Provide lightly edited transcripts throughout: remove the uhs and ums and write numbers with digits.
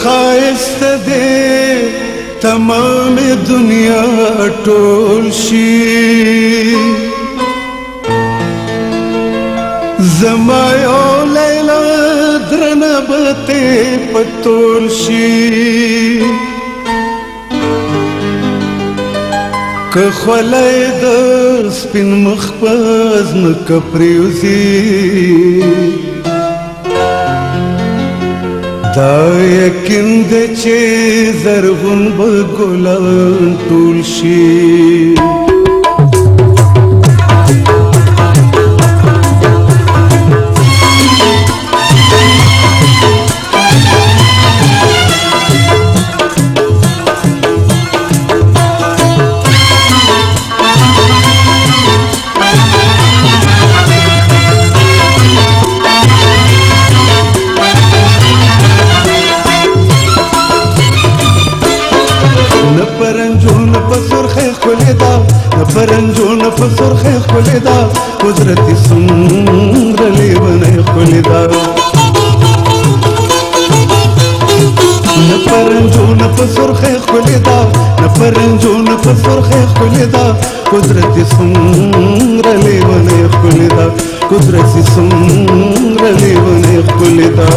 خایست دې تمام دنیا ټول شي زما یو لیلا درنه به ته پتول شي که خولای د سپین مخ په ځمکه پرېوځي دا یقین دی چې زرغون به ګلان ټول شي پرنجونه په سرخه خولې دا قدرتي څومره لیونی خولې دا نه پرنجونه په سرخه خولې دا نه پرنجونه په سرخه خولې دا قدرتي څومره لیونی خولې دا قدرتي څومره لیونی خولې دا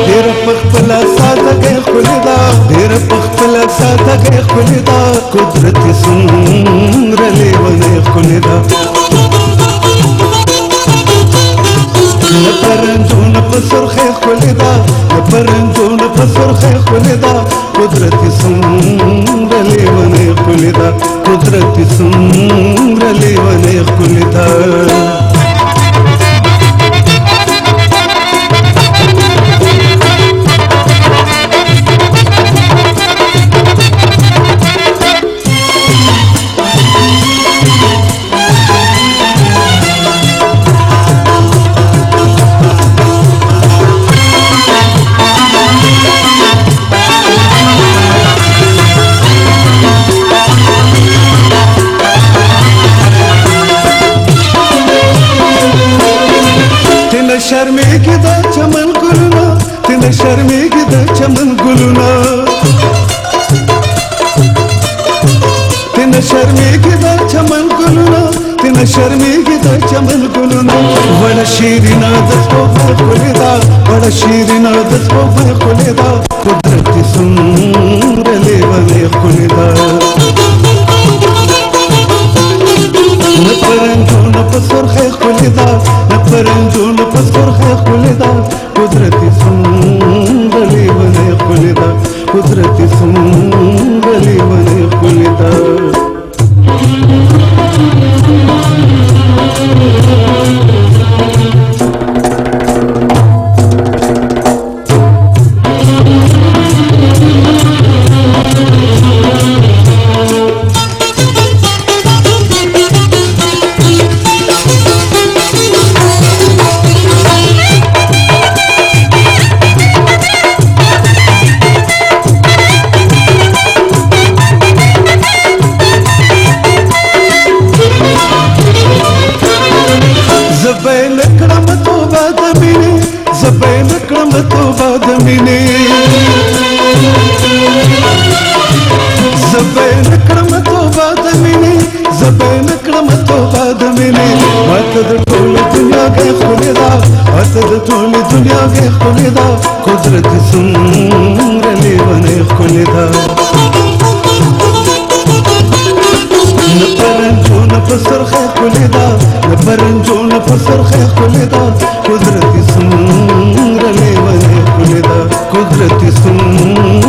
ډېر پخپله سادګۍ ښکلې ده ډېر پخپله سادګۍ ښکلې ده قدرتي څومره لیونۍ ښکلې ده نه پرنجونه په سرخۍ ښکلې ده نه پرنجونه په سرخۍ ښکلې ده قدرتي څومره لیونۍ ښکلې ده قدرتي څومره لیونۍ ښکلې ده شرمېږي د چمن ګلونه تنه شرمېږي د چمن ګلونه تنه شرمېږي د چمن ګلونه تنه شرمېږي د چمن ګلونه وړه شیرینه د سپوږمۍ ښکلې ده وړه شیرینه د سپوږمۍ ښکلې ده قدرتي څومره لیونۍ ښکلې ده نه پرنجونه په سرخۍ ښکلې ده نه پرنجونه په سرخۍ ښکلې ده قدرتي څومره لیونۍ ښکلې ده قدرتي څومره لیونۍ ښکلې ده ټولې دنیا کې ښکلې ده قدرتي څومره لیونۍ ښکلې ده نه پرنجونه په سرخه کولیدا نپرنجون په سرخه کولیدا قدرت څومره لیونه کولیدا قدرت څومره